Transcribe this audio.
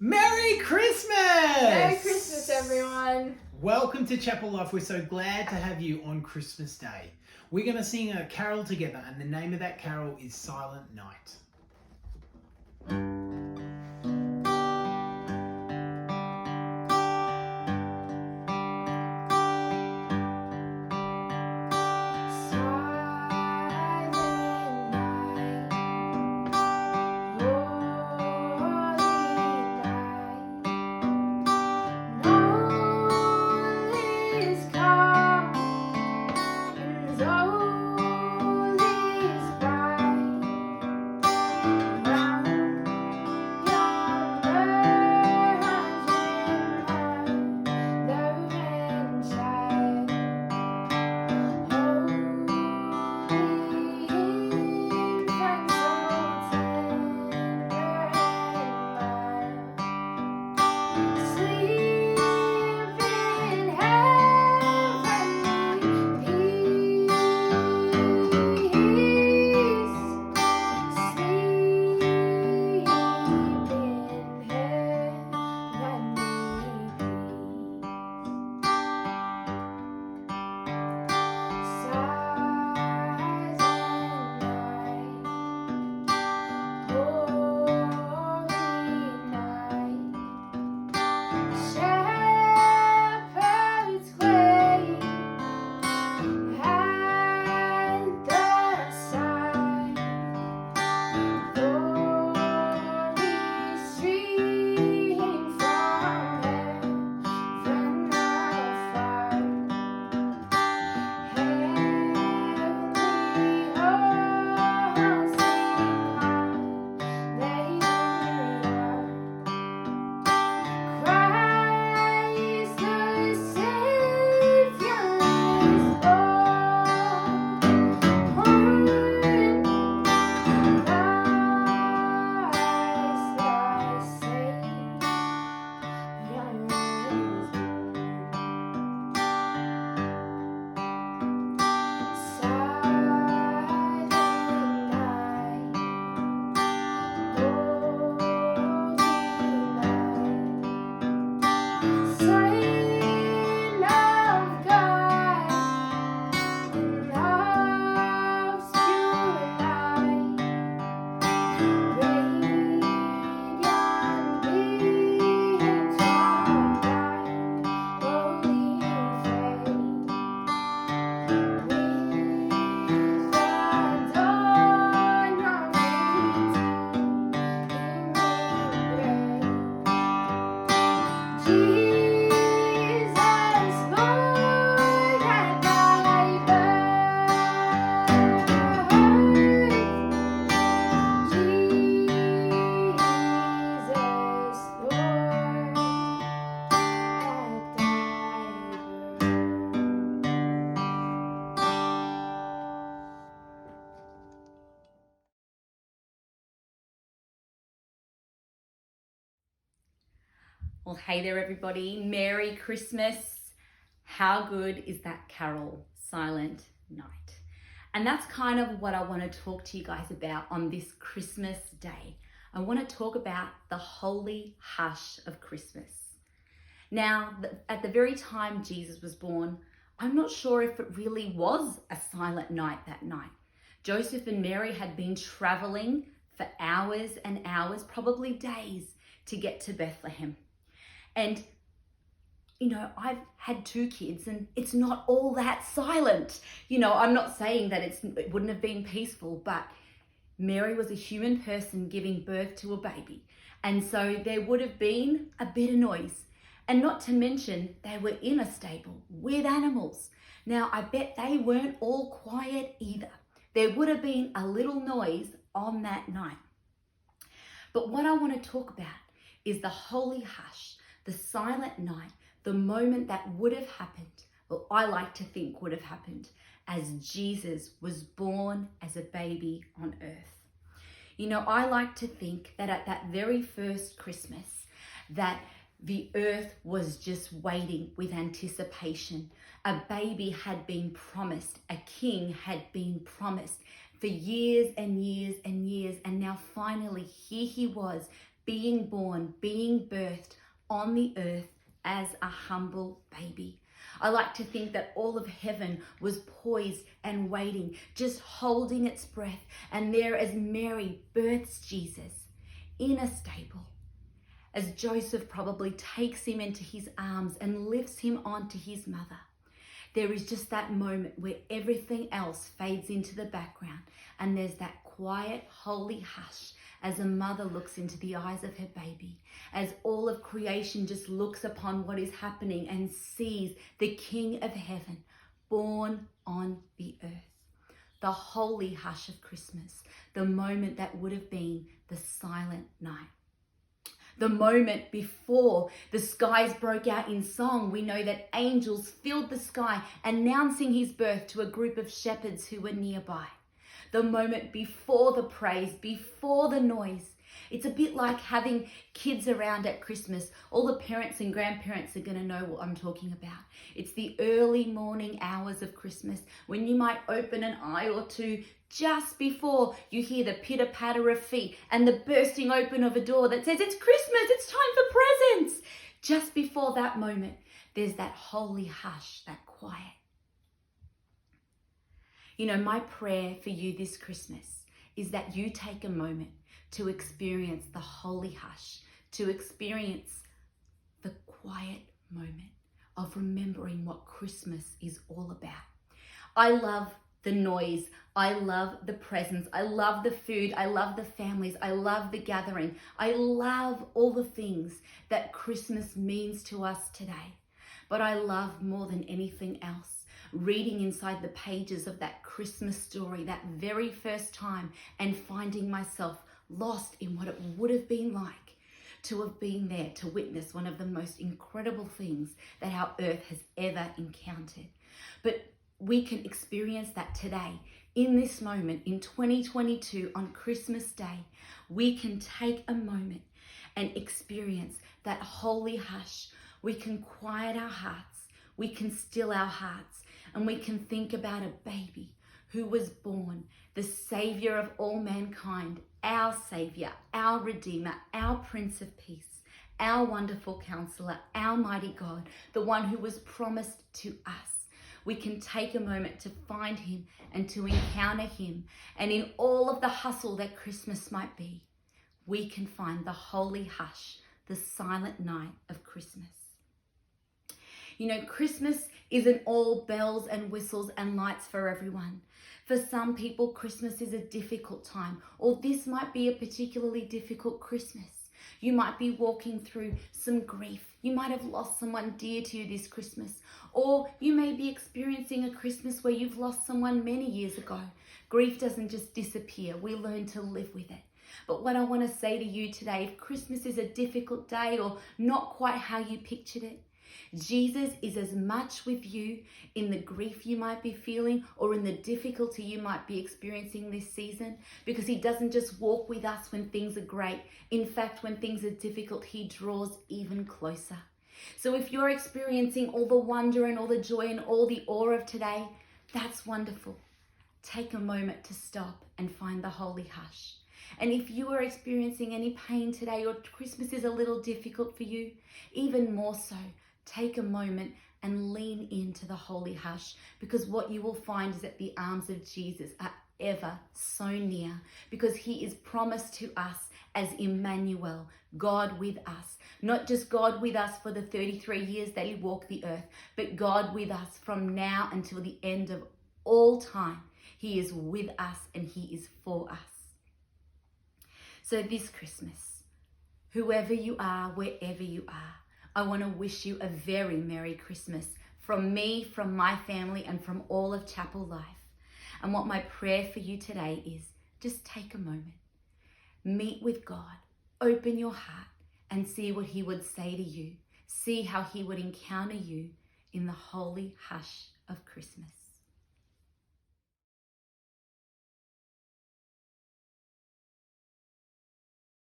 Merry Christmas! Merry Christmas, everyone! Welcome to Chapel Life. We're so glad to have you on Christmas Day. We're going to sing a carol together, and the name of that carol is Silent Night. Well, hey there, everybody. Merry Christmas. How good is that carol, Silent Night? And that's kind of what I want to talk to you guys about on this Christmas day. I want to talk about the holy hush of Christmas. Now, at the very time Jesus was born, I'm not sure if it really was a silent night that night. Joseph and Mary had been traveling for hours and hours, probably days, to get to Bethlehem. And, you know, I've had 2 kids and it's not all that silent. You know, I'm not saying that it wouldn't have been peaceful, but Mary was a human person giving birth to a baby. And so there would have been a bit of noise. And not to mention, they were in a stable with animals. Now, I bet they weren't all quiet either. There would have been a little noise on that night. But what I want to talk about is the holy hush, the silent night, the moment that would have happened, or I like to think would have happened, as Jesus was born as a baby on earth. You know, I like to think that at that very first Christmas, that the earth was just waiting with anticipation. A baby had been promised, a king had been promised for years and years and years, and now finally here he was, being born, being birthed on the earth as a humble baby. I like to think that all of heaven was poised and waiting, just holding its breath. And there as Mary births Jesus in a stable, as Joseph probably takes him into his arms and lifts him onto his mother, there is just that moment where everything else fades into the background and there's that quiet, holy hush as a mother looks into the eyes of her baby, as all of creation just looks upon what is happening and sees the King of heaven born on the earth. The holy hush of Christmas, the moment that would have been the silent night. The moment before the skies broke out in song, we know that angels filled the sky announcing his birth to a group of shepherds who were nearby. The moment before the praise, before the noise. It's a bit like having kids around at Christmas. All the parents and grandparents are going to know what I'm talking about. It's the early morning hours of Christmas when you might open an eye or two just before you hear the pitter-patter of feet and the bursting open of a door that says, "It's Christmas, it's time for presents." Just before that moment, there's that holy hush, that quiet. You know, my prayer for you this Christmas is that you take a moment to experience the holy hush, to experience the quiet moment of remembering what Christmas is all about. I love the noise. I love the presents. I love the food. I love the families. I love the gathering. I love all the things that Christmas means to us today. But I love more than anything else reading inside the pages of that Christmas story that very first time and finding myself lost in what it would have been like to have been there to witness one of the most incredible things that our earth has ever encountered. But we can experience that today, in this moment, in 2022, on Christmas Day. We can take a moment and experience that holy hush. We can quiet our hearts. We can still our hearts. And we can think about a baby who was born, the Savior of all mankind, our Savior, our Redeemer, our Prince of Peace, our wonderful Counselor, our mighty God, the one who was promised to us. We can take a moment to find him and to encounter him. And in all of the hustle that Christmas might be, we can find the holy hush, the silent night of Christmas. You know, Christmas isn't all bells and whistles and lights for everyone. For some people, Christmas is a difficult time, or this might be a particularly difficult Christmas. You might be walking through some grief. You might have lost someone dear to you this Christmas, or you may be experiencing a Christmas where you've lost someone many years ago. Grief doesn't just disappear. We learn to live with it. But what I want to say to you today, if Christmas is a difficult day or not quite how you pictured it, Jesus is as much with you in the grief you might be feeling or in the difficulty you might be experiencing this season, because he doesn't just walk with us when things are great. In fact, when things are difficult, he draws even closer. So if you're experiencing all the wonder and all the joy and all the awe of today, that's wonderful. Take a moment to stop and find the holy hush. And if you are experiencing any pain today or Christmas is a little difficult for you, even more so, take a moment and lean into the holy hush, because what you will find is that the arms of Jesus are ever so near, because he is promised to us as Emmanuel, God with us. Not just God with us for the 33 years that he walked the earth, but God with us from now until the end of all time. He is with us and he is for us. So this Christmas, whoever you are, wherever you are, I want to wish you a very Merry Christmas from me, from my family, and from all of Chapel Life. And what my prayer for you today is, just take a moment, meet with God, open your heart and see what he would say to you. See how he would encounter you in the holy hush of Christmas.